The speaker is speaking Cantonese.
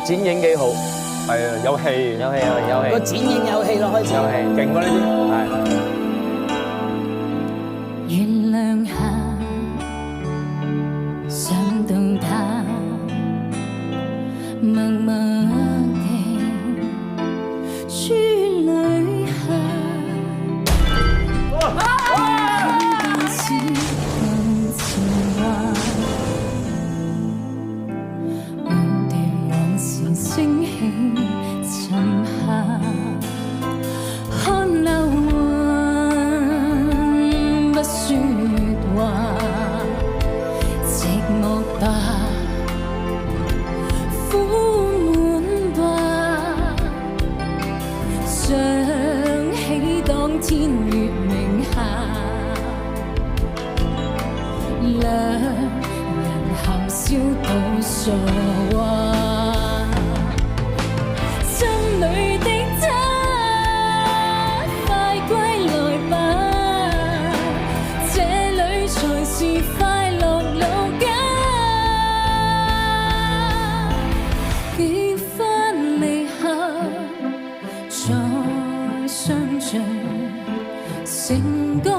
剪影幾好，係啊，有戲，個剪影有戲咯，開始有戲，勁喎呢啲，係。原諒下，想到他，默默地處女下。看似舊情話，無斷往事升起沉下，看流雲不說話，寂寞吧，苦悶吧，想起當天月明下，兩人含笑到傻話，心裏的他快歸來吧，這裏才是快樂路家。結婚離合再相聚，成功。